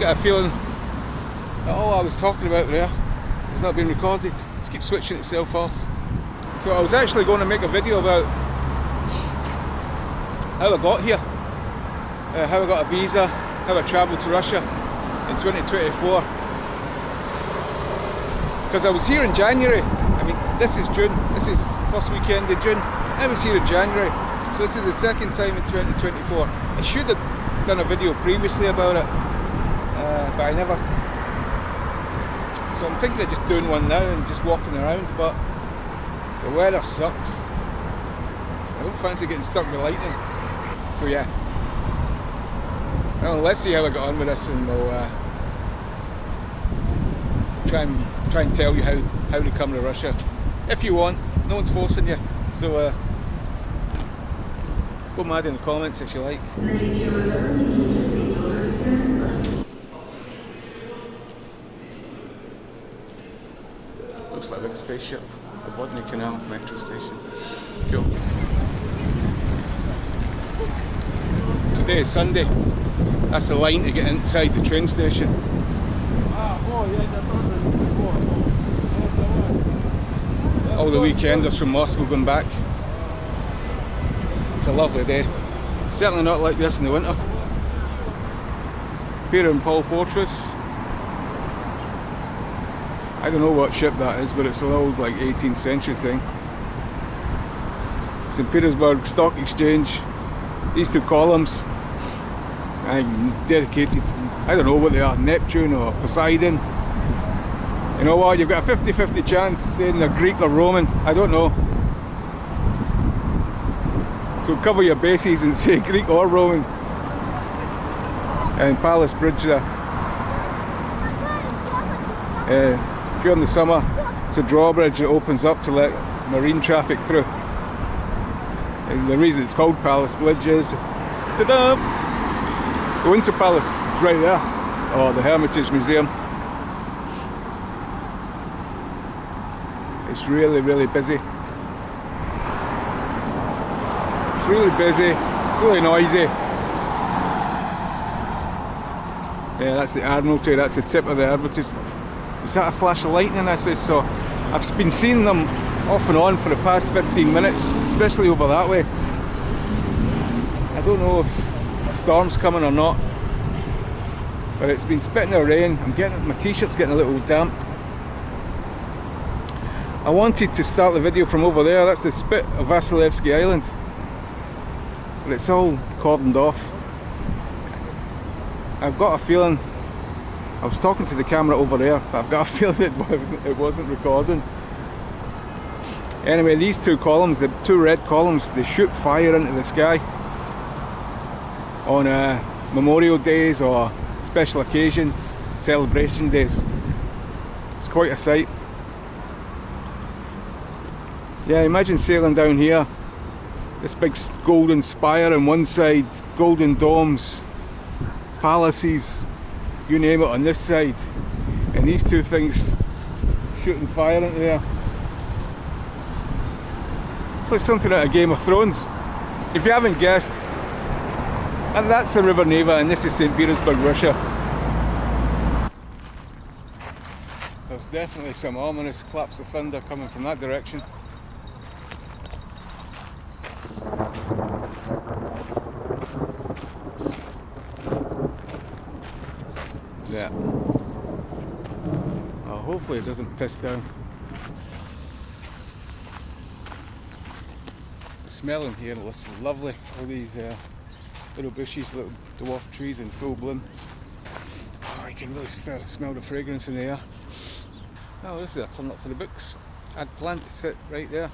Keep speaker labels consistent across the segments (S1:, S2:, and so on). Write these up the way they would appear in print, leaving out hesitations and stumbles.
S1: got a feeling that all I was talking about there is not being recorded. It keeps switching itself off. So I was actually going to make a video about how I got here, how I got a visa, how I travelled to Russia in 2024. Because I was here in January. I mean, this is June. This is the first weekend in June. I was here in January. So this is the second time in 2024. I should have done a video previously about it, but I never. So I'm thinking of just doing one now and just walking around, but the weather sucks. I don't fancy getting stuck with lightning. So yeah. Well, let's see how I got on with this, and we'll try and tell you how to come to Russia if you want. No one's forcing you. So go mad in the comments if you like. Looks like a big spaceship. The Vodny Canal metro station. Cool. Today is Sunday. That's the line to get inside the train station. All the weekenders from Moscow going back. It's a lovely day. Certainly not like this in the winter. Peter and Paul Fortress. I don't know what ship that is, but it's an old like 18th century thing. St. Petersburg Stock Exchange. These two columns, I'm dedicated, I don't know what they are, Neptune or Poseidon. You know what, you've got a 50-50 chance saying they're Greek or Roman, I don't know. So cover your bases and say Greek or Roman. And Palace Bridge there. During the summer, it's a drawbridge that opens up to let marine traffic through. And the reason it's called Palace Bridge is ta-da! The Winter Palace is right there, or the Hermitage Museum. It's really, really busy. It's really busy, it's really noisy. Yeah, that's the Admiralty, that's the tip of the Admiralty. Is that a flash of lightning? I saw. I've been seeing them off and on for the past 15 minutes, especially over that way. I don't know if a storm's coming or not, but it's been spitting out rain. My t-shirt's getting a little damp. I wanted to start the video from over there. That's the spit of Vasilevsky Island, but it's all cordoned off. I've got a feeling, I was talking to the camera over there, but I've got a feeling it wasn't recording. Anyway, these two columns, the two red columns, they shoot fire into the sky on Memorial Days or special occasions, celebration days. It's quite a sight. Yeah, imagine sailing down here, this big golden spire on one side, golden domes, palaces, you name it on this side, and these two things shooting fire into there. It's like something out of Game of Thrones. If you haven't guessed, and that's the River Neva, and this is St. Petersburg, Russia. There's definitely some ominous claps of thunder coming from that direction. Yeah. Oh, hopefully it doesn't piss down. The smell in here looks lovely. All these little bushes, little dwarf trees in full bloom. Oh, you can really smell the fragrance in the air. Oh, this is a turn up for the books. I'd planned to sit right there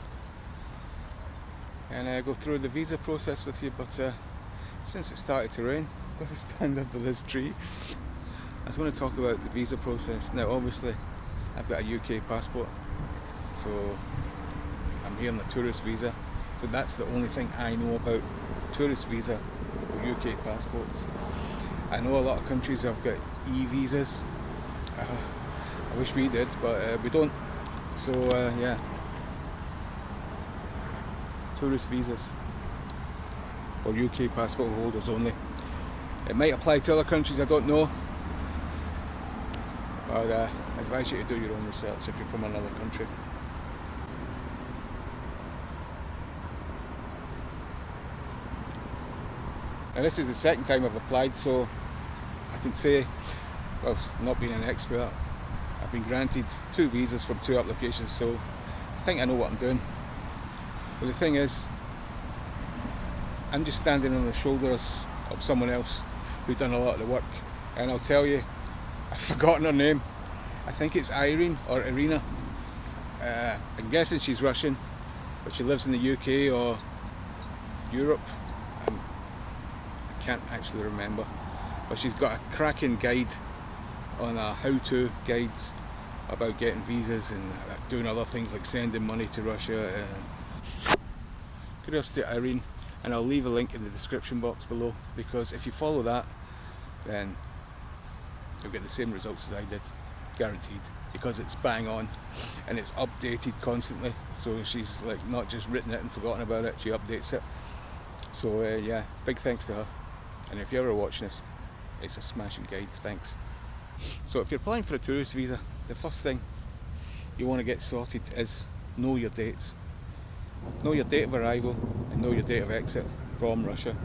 S1: and go through the visa process with you, but since it started to rain, I'm going to stand under this tree. I was going to talk about the visa process. Now obviously I've got a UK passport, so I'm here on the tourist visa, so that's the only thing I know about tourist visa for UK passports. I know a lot of countries have got e-visas. I wish we did, but we don't. So yeah, tourist visas for UK passport holders only. It might apply to other countries, I don't know. I'd advise you to do your own research if you're from another country. Now this is the second time I've applied, so I can say, well, not being an expert, I've been granted 2 visas from 2 applications, so I think I know what I'm doing. But the thing is, I'm just standing on the shoulders of someone else who's done a lot of the work. And I'll tell you, I've forgotten her name. I think it's Irene or Irena. I'm guessing she's Russian, but she lives in the UK or Europe. I can't actually remember. But she's got a cracking guide on how-to guides about getting visas and doing other things like sending money to Russia. Kudos to Irene, and I'll leave a link in the description box below, because if you follow that, then you'll get the same results as I did, guaranteed, because it's bang on and it's updated constantly. So she's like not just written it and forgotten about it, she updates it. So yeah, big thanks to her. And if you're ever watching this, it's a smashing guide, thanks. So if you're applying for a tourist visa, the first thing you want to get sorted is know your dates. Know your date of arrival and know your date of exit from Russia.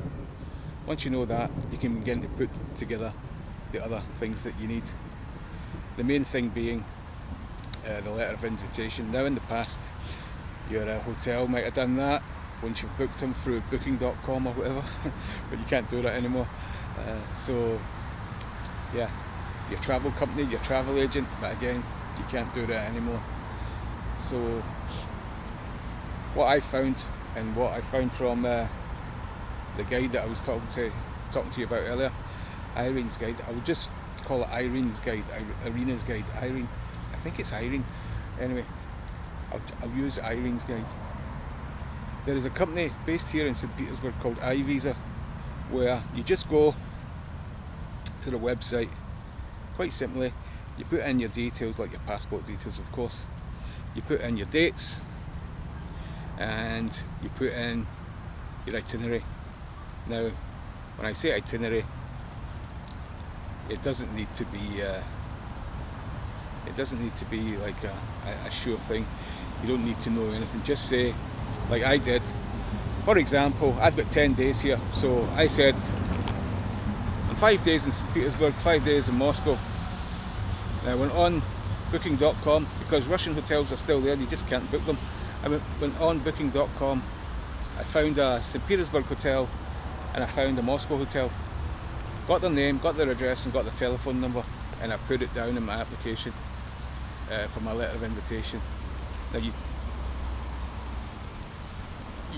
S1: Once you know that, you can begin to put together the other things that you need. The main thing being the letter of invitation. Now in the past, your hotel might have done that once you've booked them through booking.com or whatever, but you can't do that anymore. So yeah, your travel company, your travel agent, but again, you can't do that anymore. So what I found, and what I found from the guide that I was talking to you about earlier, Irene's guide, I would just call it Irene's guide, Irena's guide, Irene, I think it's Irene. Anyway, I'll use Irene's guide. There is a company based here in St. Petersburg called iVisa, where you just go to the website, quite simply, you put in your details, like your passport details of course, you put in your dates, and you put in your itinerary. Now, when I say itinerary, it doesn't need to be like a sure thing. You don't need to know anything. Just say, like I did. For example, I've got 10 days here, so I said, I'm 5 days in St. Petersburg, 5 days in Moscow. And I went on booking.com, because Russian hotels are still there, you just can't book them. I went on booking.com, I found a St. Petersburg hotel and I found a Moscow hotel. Got their name, got their address and got their telephone number, and I put it down in my application for my letter of invitation. Now you're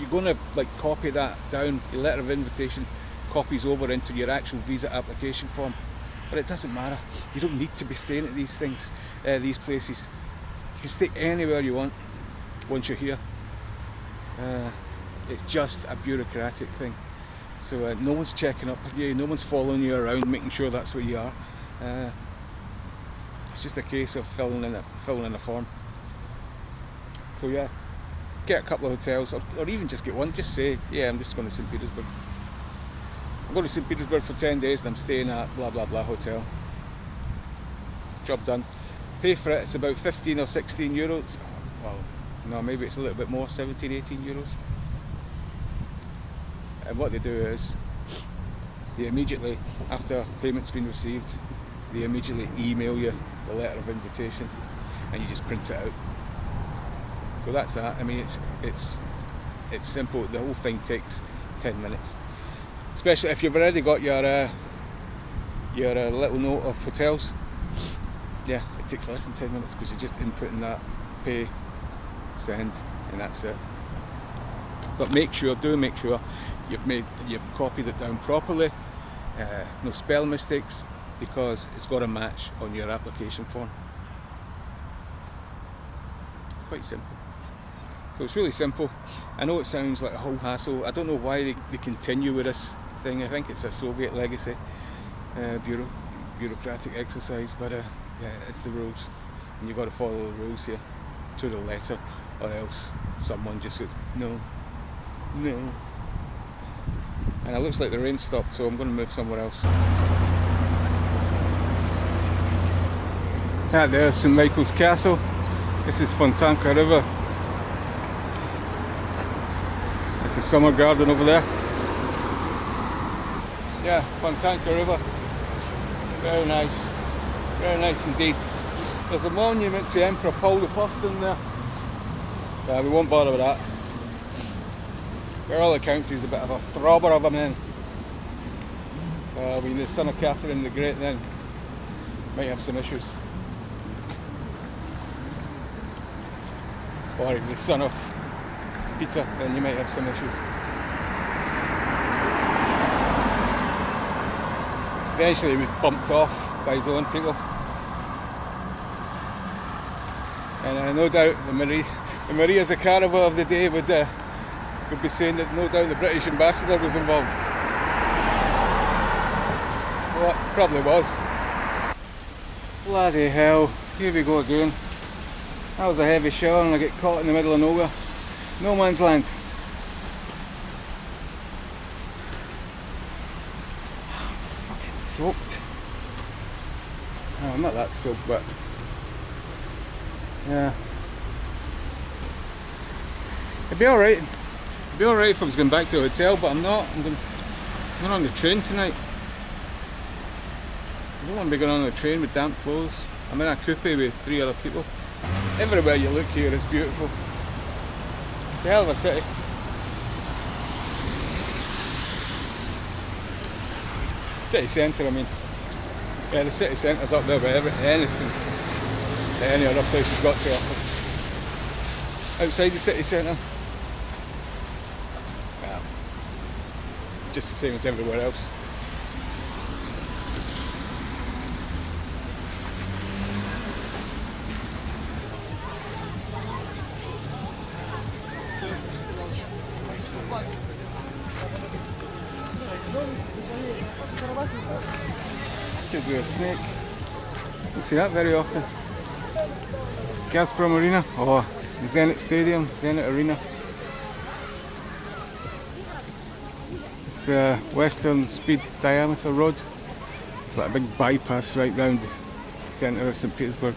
S1: going to like copy that down, your letter of invitation copies over into your actual visa application form, but it doesn't matter. You don't need to be staying at these things, these places. You can stay anywhere you want once you're here. It's just a bureaucratic thing. So no one's checking up with you, no one's following you around making sure that's where you are. It's just a case of filling in a form. So yeah, get a couple of hotels, or even just get one. Just say, yeah, I'm just going to St. Petersburg. I'm going to St. Petersburg for 10 days and I'm staying at blah blah blah hotel. Job done. Pay for it, it's about 15 or 16 euros. Well, no, maybe it's a little bit more, 17, 18 euros. And what they do is, they immediately, after payment's been received, they immediately email you the letter of invitation, and you just print it out. So that's that. I mean, it's simple. The whole thing takes 10 minutes, especially if you've already got your little note of hotels. Yeah, it takes less than 10 minutes because you're just inputting that, pay, send, and that's it. But make sure you've copied it down properly, no spelling mistakes, because it's got to match on your application form. It's quite simple. So it's really simple. I know it sounds like a whole hassle. I don't know why they continue with this thing. I think it's a Soviet legacy, bureaucratic exercise, but yeah, it's the rules, and you've got to follow the rules here to the letter, or else someone just would no. And it looks like the rain stopped, so I'm going to move somewhere else. That there is St Michael's Castle. This is Fontanka River. It's a summer garden over there. Yeah, Fontanka River. Very nice. Very nice indeed. There's a monument to Emperor Paul I in there. Yeah, we won't bother with that. By all accounts, he's a bit of a throbber of a man. Being the son of Catherine the Great, then might have some issues. Or if the son of Peter, then you might have some issues. Eventually he was bumped off by his own people. And no doubt the Maria Zakharova of the day would be saying that no doubt the British ambassador was involved. Well, it probably was. Bloody hell, here we go again. That was a heavy shower and I get caught in the middle of nowhere. No man's land. Fucking soaked. Oh, I'm not that soaked, but yeah. It'd be alright. It'd be alright if I was going back to a hotel, but I'm not. I'm going on the train tonight. I don't want to be going on the train with damp clothes. I'm in a coupe with 3 other people. Everywhere you look here is beautiful. It's a hell of a city. City centre, I mean. Yeah, the city centre's up there with anything that any other place has got to offer. Outside the city centre, well, just the same as everywhere else. Could be a snake. You see that very often. Gazprom Arena, or Zenit Stadium, Zenit Arena. It's the Western Speed Diameter Road. It's like a big bypass right round the centre of St Petersburg.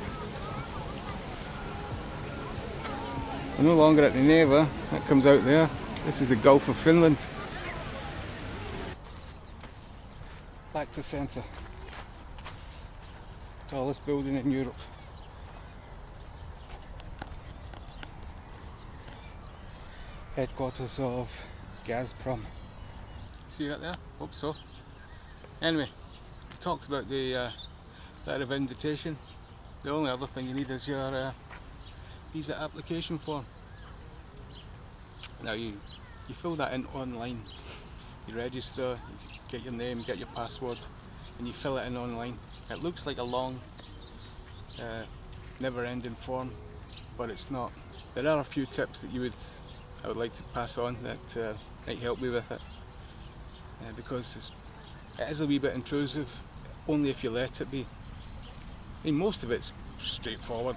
S1: We're no longer at the Neva, that comes out there. This is the Gulf of Finland. Back to centre. Tallest building in Europe. Headquarters of Gazprom. See that there? Hope so. Anyway, we talked about the letter of invitation. The only other thing you need is your visa application form. Now you fill that in online. You register, you get your name, get your password, and you fill it in online. It looks like a long, never-ending form, but it's not. There are a few tips that I would like to pass on that might help me with it, because it is a wee bit intrusive, only if you let it be. I mean, most of it's straightforward.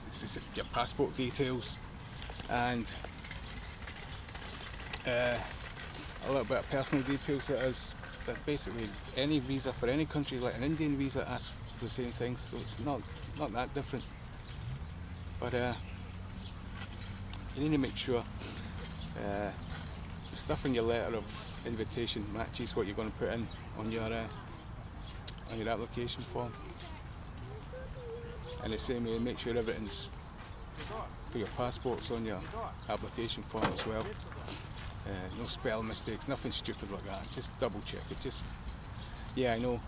S1: It's just your passport details and a little bit of personal details. That basically any visa for any country, like an Indian visa, asks for the same thing, so it's not that different. But you need to make sure the stuff in your letter of invitation matches what you're going to put in on your application form. And the same way, make sure everything's for your passport's on your application form as well. No spell mistakes, nothing stupid like that. Just double check it. Yeah, I know,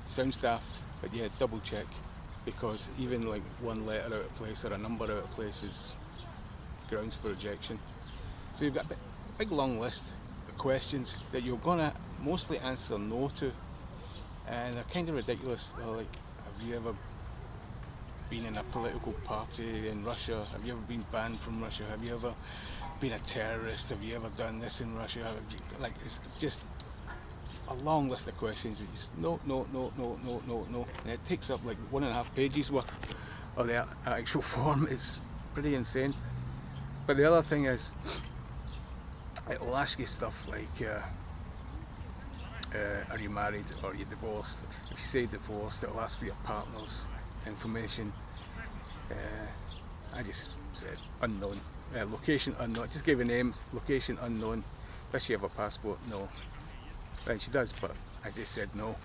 S1: sounds daft, but yeah, double check, because even like one letter out of place or a number out of place is grounds for rejection. So you've got a big long list of questions that you're gonna mostly answer no to, and they're kind of ridiculous. They're like, have you ever been in a political party in Russia? Have you ever been banned from Russia? Have you ever been a terrorist? Have you ever done this in Russia? Like, it's just a long list of questions. It's no. And it takes up like 1.5 pages worth of the actual form. It's pretty insane. But the other thing is, it will ask you stuff like, are you married or are you divorced? If you say divorced, it will ask for your partner's information. I just said unknown, location unknown. Just gave a name, location unknown. Does she have a passport? No. Right, she does, but I just said no.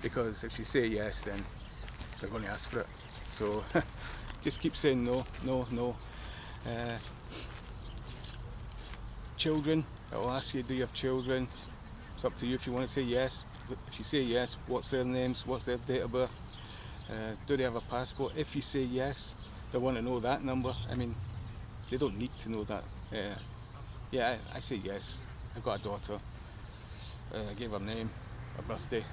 S1: Because if she say yes, then they're going to ask for it. So just keep saying no, no, no. Children, I will ask you, do you have children? It's up to you if you want to say yes. If you say yes, what's their names, what's their date of birth? Do they have a passport? If you say yes, they want to know that number. I mean, they don't need to know that. Yeah, I say yes. I've got a daughter. I gave her name, her birthday.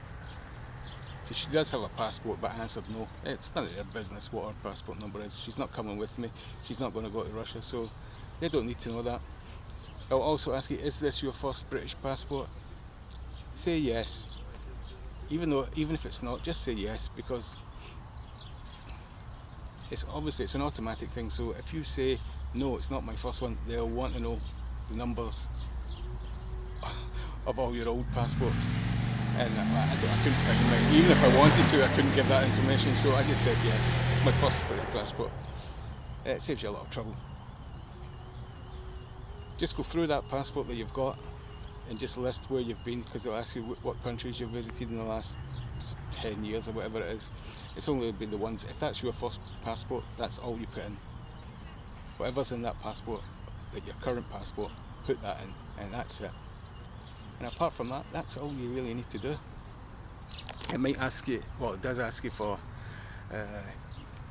S1: She does have a passport, but I answered no. It's none of their business what her passport number is. She's not coming with me. She's not going to go to Russia, so they don't need to know that. I'll also ask you, is this your first British passport? Say yes. Even if it's not, just say yes, because it's an automatic thing. So if you say no, it's not my first one, they'll want to know the numbers of all your old passports. And I couldn't find mine. Even if I wanted to, I couldn't give that information. So I just said yes. It's my first British passport. It saves you a lot of trouble. Just go through that passport that you've got and just list where you've been, because they'll ask you what countries you've visited in the last 10 years or whatever it is. It's only been the ones. If that's your first passport, that's all you put in. Whatever's in that passport, like your current passport, put that in, and that's it. And apart from that, that's all you really need to do. It might ask you, well, it does ask you for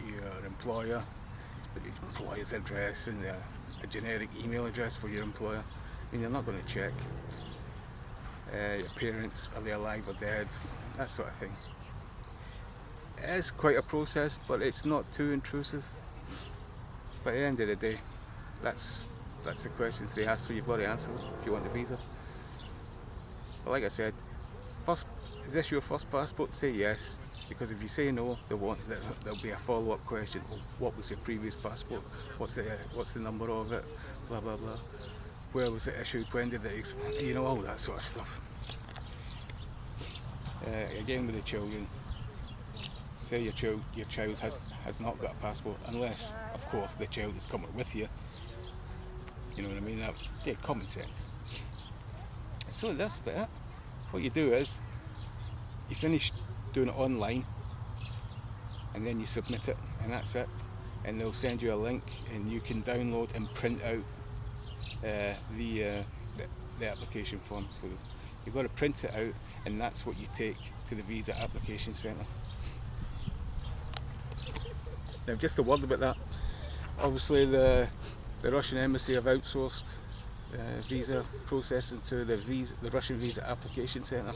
S1: your employer's address and a generic email address for your employer. I mean, you're not going to check your parents, are they alive or dead, that sort of thing. It is quite a process, but it's not too intrusive. But at the end of the day, that's the questions they ask, so you've got to answer them if you want the visa. But like I said, is this your first passport? Say yes, because if you say no, there'll be a follow-up question. Oh, what was your previous passport? What's the number of it? Blah blah blah. Where was it issued? When did it expire? All that sort of stuff. Again with the children, say your child has not got a passport, unless of course the child is coming with you. You know what I mean? Common sense. So that's about it. What you do is, you finish doing it online, and then you submit it, and that's it. And they'll send you a link, and you can download and print out the application form. So you've got to print it out, and that's what you take to the visa application centre. Now, just a word about that. Obviously, the Russian embassy have outsourced visa processing to the Russian visa application centre.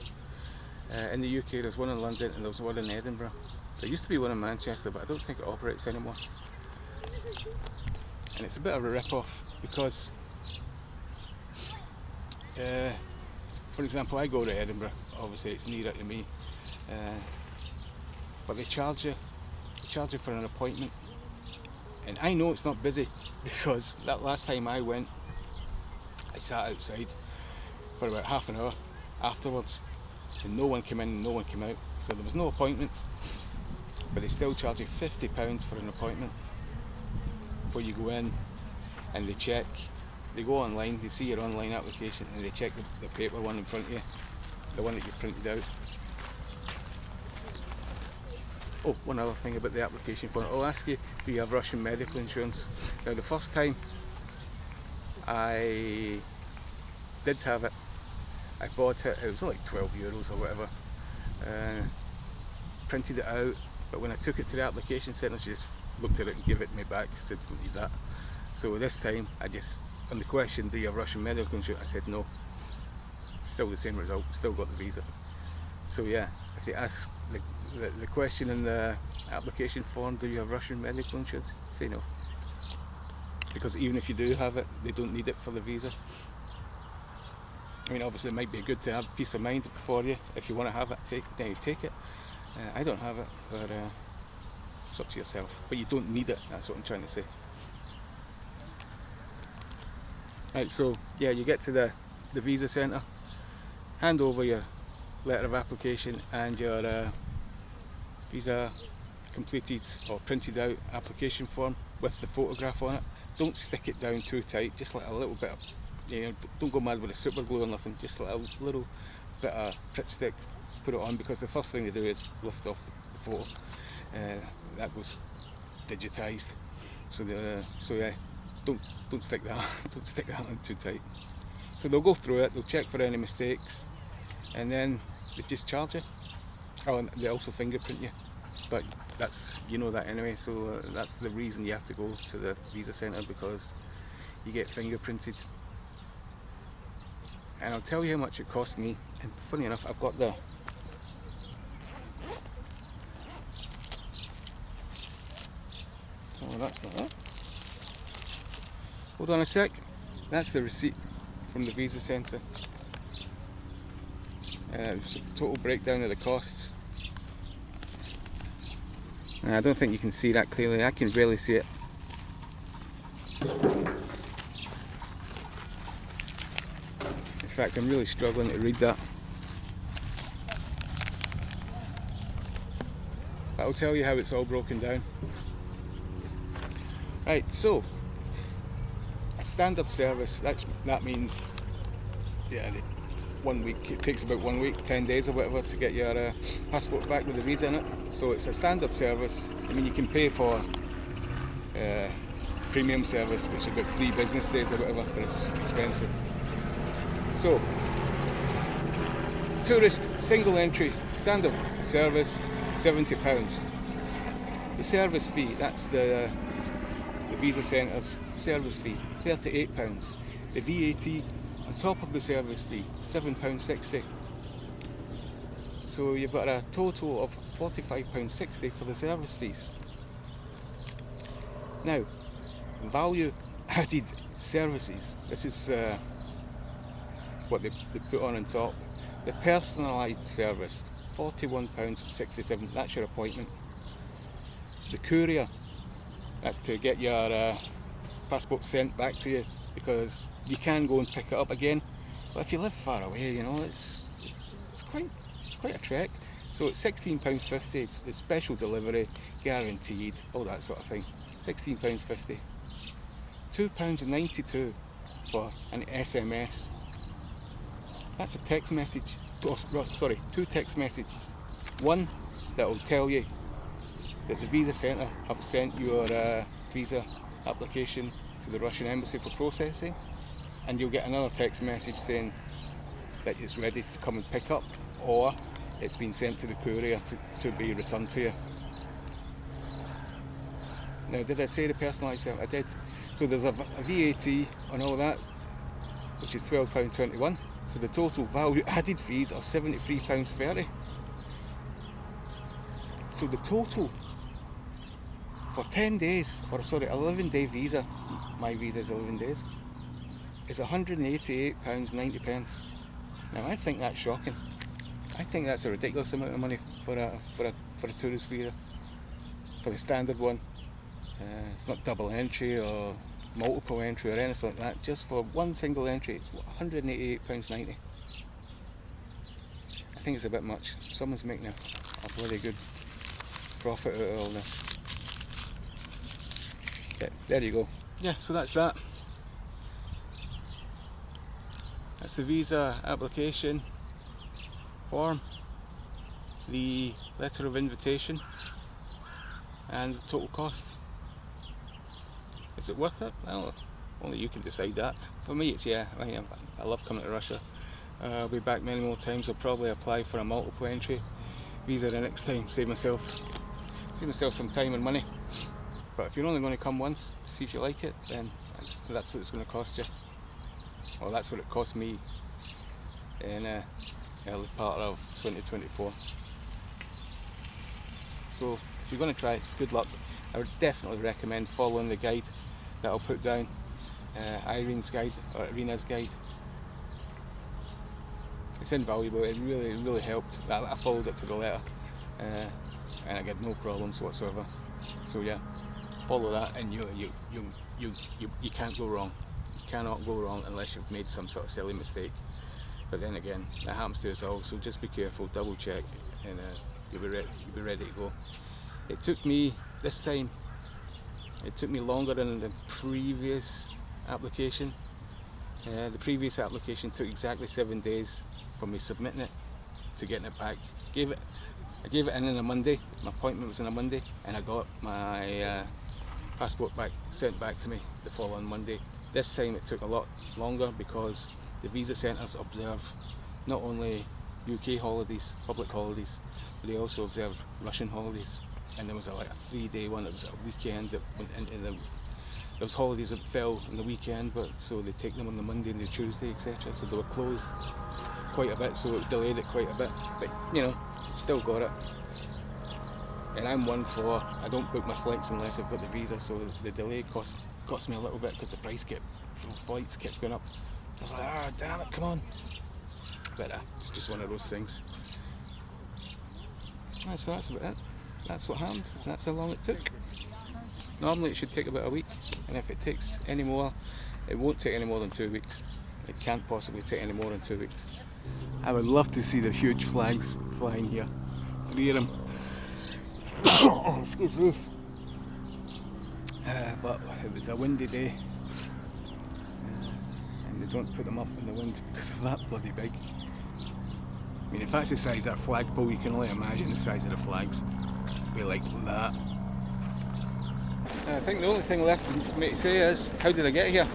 S1: In the UK, there's one in London and there's one in Edinburgh. There used to be one in Manchester, but I don't think it operates anymore. And it's a bit of a rip-off because, for example, I go to Edinburgh. Obviously, it's nearer to me, but they charge you for an appointment. And I know it's not busy because that last time I went, I sat outside for about half an hour afterwards, and no one came in and no one came out, so there was no appointments, but they still charge you £50 for an appointment, where you go in and they go online, they see your online application, and they check the paper one in front of you, the one that you printed out. Oh, one other thing about the application form, it'll ask you, do you have Russian medical insurance? Now, the first time I did have it, I bought it was like €12 or whatever, printed it out, but when I took it to the application centre, she just looked at it and gave it me back, said don't need that. So this time, on the question, do you have Russian medical insurance, I said no. Still the same result, still got the visa. So yeah, if they ask the question in the application form, do you have Russian medical insurance, say no. Because even if you do have it, they don't need it for the visa. I mean, obviously it might be good to have peace of mind for you. If you want to have it, take it. I don't have it, but it's up to yourself. But you don't need it, that's what I'm trying to say. Right, so yeah, you get to the visa centre, hand over your letter of application and your visa completed or printed out application form with the photograph on it. Don't stick it down too tight, just like a little bit of, don't go mad with the super glue or nothing, just like a little bit of Pritt stick, put it on, because the first thing they do is lift off the photo. That was digitised. So yeah, don't stick that don't stick that on too tight. So they'll go through it, they'll check for any mistakes, and then they just charge you. Oh, and they also fingerprint you, but that's, you know that anyway, so that's the reason you have to go to the visa centre, because you get fingerprinted. And I'll tell you how much it cost me, and funny enough, I've got the oh, that's not that. Hold on a sec, that's the receipt from the visa centre. Total breakdown of the costs. I don't think you can see that clearly, I can barely see it. In fact, I'm really struggling to read that. But I'll tell you how it's all broken down. Right, so a standard service, that means, yeah, 1 week, it takes about 1 week, 10 days or whatever to get your passport back with the visa in it. So it's a standard service. I mean, you can pay for premium service, which is about 3 business days or whatever, but it's expensive. So, tourist single entry standard service, £70. The service fee, that's the visa centre's service fee, £38. The VAT on top of the service fee, £7.60. So you've got a total of £45.60 for the service fees. Now, value added services, this is what they put on top. The personalised service, £41.67, that's your appointment. The courier, that's to get your passport sent back to you, because you can go and pick it up again, but if you live far away, it's quite a trek. So it's £16.50, it's special delivery, guaranteed, all that sort of thing. £16.50. £2.92 for an SMS. That's a text message. Oh, sorry, 2 text messages. One that will tell you that the visa centre have sent your visa application to the Russian embassy for processing, and you'll get another text message saying that it's ready to come and pick up, or it's been sent to the courier to be returned to you. Now, did I say the personalised service? I did. So there's a VAT on all that, which is £12.21. So the total value added fees are £73.30. So the total for 10 days, or sorry, 11-day visa, my visa is 11 days, is £188.90. Now I think that's shocking. I think that's a ridiculous amount of money for a tourist visa, for the standard one. It's not double entry or multiple entry or anything like that. Just for one single entry, it's £188.90. I think it's a bit much. Someone's making a bloody good profit out of all this. Yeah, there you go. Yeah, so that's that. That's the visa application form, the letter of invitation, and the total cost. Is it worth it? Well, only you can decide that. For me, it's yeah. I love coming to Russia. I'll be back many more times. I'll probably apply for a multiple entry visa the next time. Save myself some time and money. But if you're only going to come once to see if you like it, then that's what it's going to cost you. Well, that's what it cost me in early part of 2024. So if you're going to try it, good luck. I would definitely recommend following the guide that I'll put down, Irene's guide or Irena's guide. It's invaluable. It really helped. I followed it to the letter, and I got no problems whatsoever. So yeah, follow that, and you can't go wrong. You cannot go wrong unless you've made some sort of silly mistake. But then again, that happens to us all. So just be careful, double check, and you'll be ready to go. It took me, this time, it took me longer than the previous application. The previous application took exactly 7 days from me submitting it to getting it back. I gave it in on a Monday. My appointment was on a Monday, and I got my passport sent back to me the following Monday. This time it took a lot longer because the visa centres observe not only UK holidays, public holidays, but they also observe Russian holidays. And there was a 3-day one. It was a weekend that went into the. There was holidays that fell on the weekend, but so they take them on the Monday and the Tuesday, etc. So they were closed quite a bit, so it delayed it quite a bit. But still got it. And I'm one for, I don't book my flights unless I've got the visa, so the delay cost me a little bit because the price for flights kept going up. I was like, damn it, come on. But it's just one of those things. So that's about it. That's what happened. That's how long it took. Normally it should take about a week, and if it takes any more, it won't take any more than 2 weeks. It can't possibly take any more than 2 weeks. I would love to see the huge flags flying here. 3 of them. Excuse me. But it was a windy day, and they don't put them up in the wind because they're that bloody big. I mean, if that's the size of that flagpole, you can only imagine the size of the flags. Be like that. I think the only thing left for me to say is, how did I get here?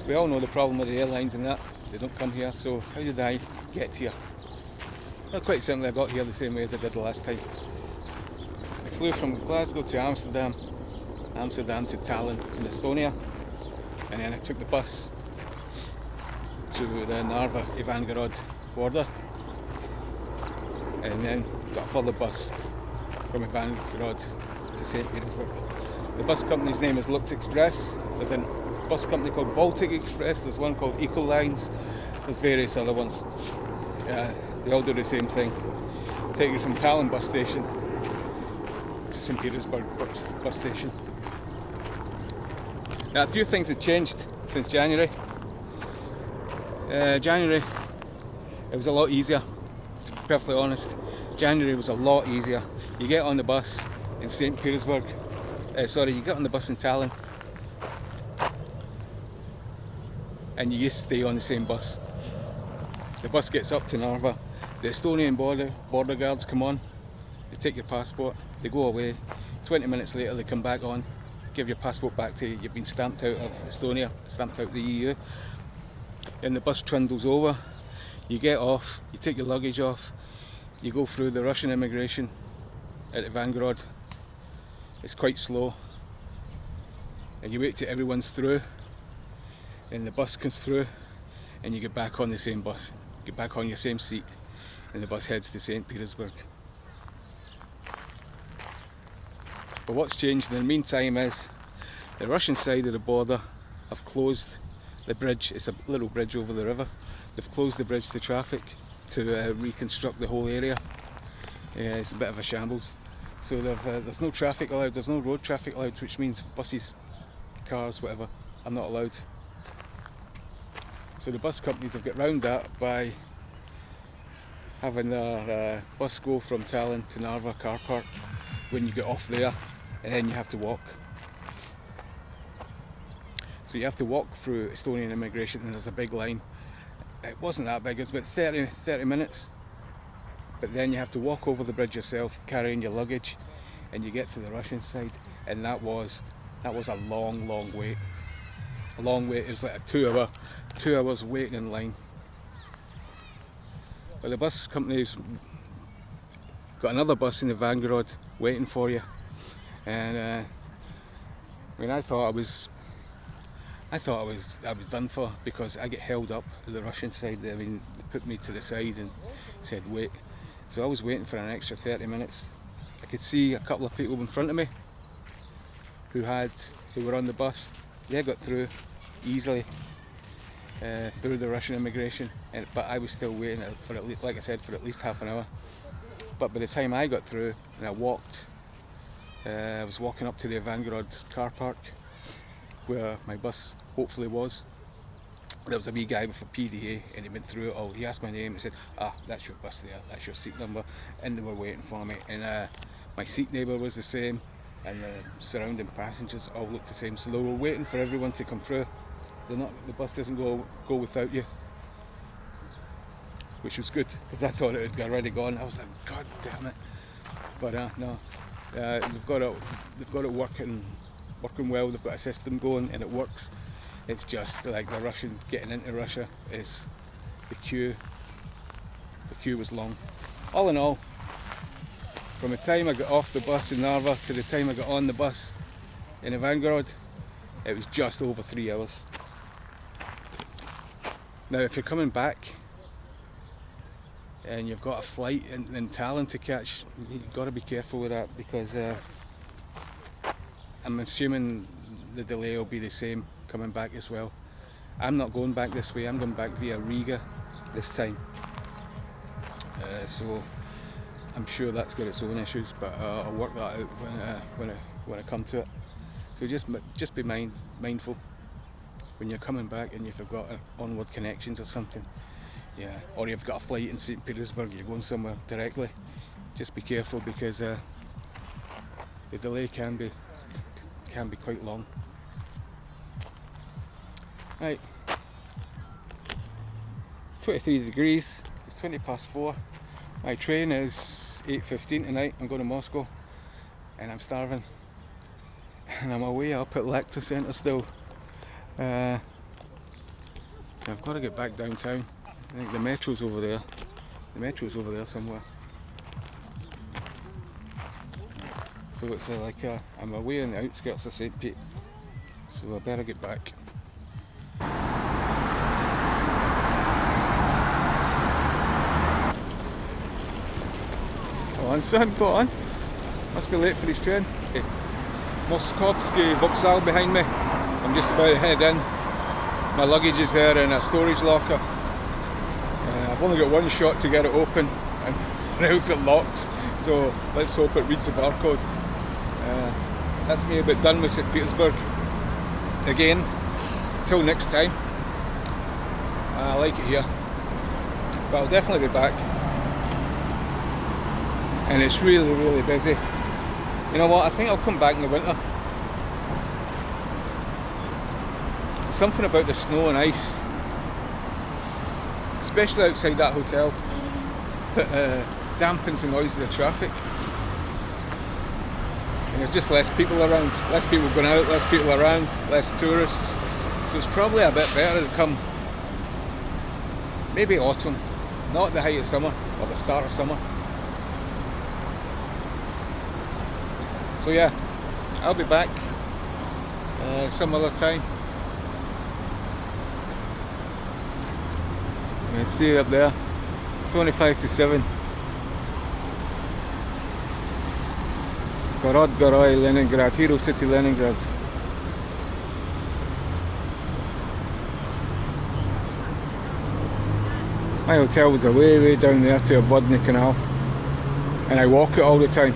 S1: We all know the problem with the airlines and that. They don't come here, so how did I get here? Well, quite simply, I got here the same way as I did the last time. I flew from Glasgow to Amsterdam to Tallinn in Estonia, and then I took the bus to the Narva-Ivangorod border, and then got a further bus from Ivangorod to St. Petersburg. The bus company's name is Lux Express. There's a bus company called Baltic Express, there's one called Eco Lines, there's various other ones. They all do the same thing. Take you from Tallinn bus station to St. Petersburg bus station. Now, a few things have changed since January. January, it was a lot easier, to be perfectly honest. January was a lot easier. You get on the bus in St. Petersburg, you get on the bus in Tallinn, and you just stay on the same bus. The bus gets up to Narva, the Estonian border guards come on, they take your passport, they go away, 20 minutes later they come back on, give your passport back to you, you've been stamped out of Estonia, stamped out of the EU. Then the bus trundles over, you get off, you take your luggage off, you go through the Russian immigration at Ivangorod. It's quite slow, and you wait till everyone's through, and the bus comes through, and you get back on the same bus, get back on your same seat, and the bus heads to St. Petersburg. But what's changed in the meantime is the Russian side of the border have closed the bridge. It's a little bridge over the river. They've closed the bridge to traffic to reconstruct the whole area. It's a bit of a shambles. So there's no traffic allowed, there's no road traffic allowed, which means buses, cars, whatever, are not allowed. So the bus companies have got round that by having their bus go from Tallinn to Narva car park when you get off there, and then you have to walk. So you have to walk through Estonian immigration, and there's a big line. It wasn't that big, it's about 30 minutes. But then you have to walk over the bridge yourself, carrying your luggage, and you get to the Russian side, and that was a long wait. A long wait. It was like a 2 hours waiting in line. But the bus company's got another bus in Ivangorod waiting for you, and I thought I was done for, because I get held up at the Russian side. I mean, they put me to the side and said wait. So I was waiting for an extra 30 minutes. I could see a couple of people in front of me who were on the bus. They got through easily through the Russian immigration, but I was still waiting for at least half an hour. But by the time I got through and I was walking up to the Ivangorod car park where my bus hopefully was. There was a wee guy with a PDA, and he went through it all. He asked my name and said, that's your bus there, that's your seat number, and they were waiting for me. And My seat neighbour was the same, and the surrounding passengers all looked the same. So they were waiting for everyone to come through. The bus doesn't go without you, which was good because I thought it had already gone. I was like, God damn it! But no, they've got it working well. They've got a system going, and it works. It's just like the Russian getting into Russia is the queue. The queue was long. All in all, from the time I got off the bus in Narva to the time I got on the bus in Ivangorod, it was just over 3 hours. Now, if you're coming back and you've got a flight in Tallinn to catch, you've got to be careful with that, because I'm assuming the delay will be the same coming back as well. I'm not going back this way, I'm going back via Riga this time. So I'm sure that's got its own issues, but I'll work that out when I come to it. So just be mindful when you're coming back and if you've got onward connections or something, yeah, or you've got a flight in St. Petersburg, you're going somewhere directly. Just be careful, because the delay can be quite long. Right, 23 degrees. It's 4:20. My train is 8:15 tonight. I'm going to Moscow, and I'm starving. And I'm away up at Lacta Centre still. I've got to get back downtown. I think the metro's over there. The metro's over there somewhere. So it's I'm away on the outskirts of St. Pete. So I better get back. Go on, son, go on. Must be late for his train. Okay. Moskovsky Vokzal behind me. I'm just about to head in. My luggage is there in a storage locker. I've only got one shot to get it open, and else it locks. So let's hope it reads the barcode. That's me about done with St. Petersburg. Again, till next time. I like it here, but I'll definitely be back. And it's really, really busy. You know what, I think I'll come back in the winter. Something about the snow and ice, especially outside that hotel, that dampens the noise of the traffic. And there's just less people around, less people going out, less people around, less tourists. So it's probably a bit better to come maybe autumn, not at the height of summer or the start of summer. So yeah, I'll be back some other time. You can see it up there, 25 to 7. Gorod Goroy, Leningrad, Hero City, Leningrad. My hotel was way down there to a Vodny Canal, and I walk it all the time.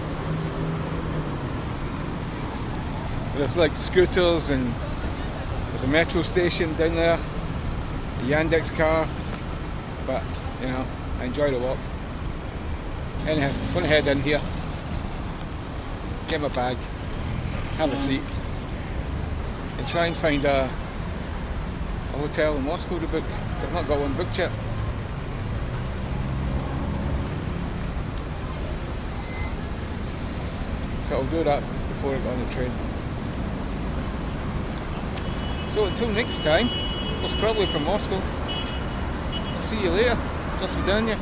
S1: There's like scooters, and there's a metro station down there, a Yandex car, but you know, I enjoy the walk. Anyhow, I'm going to head in here, get my bag, have a seat, and try and find a hotel in Moscow to book, because I've not got one booked yet. So I'll do that before I go on the train. So until next time, most probably from Moscow, I'll see you later. До свидания.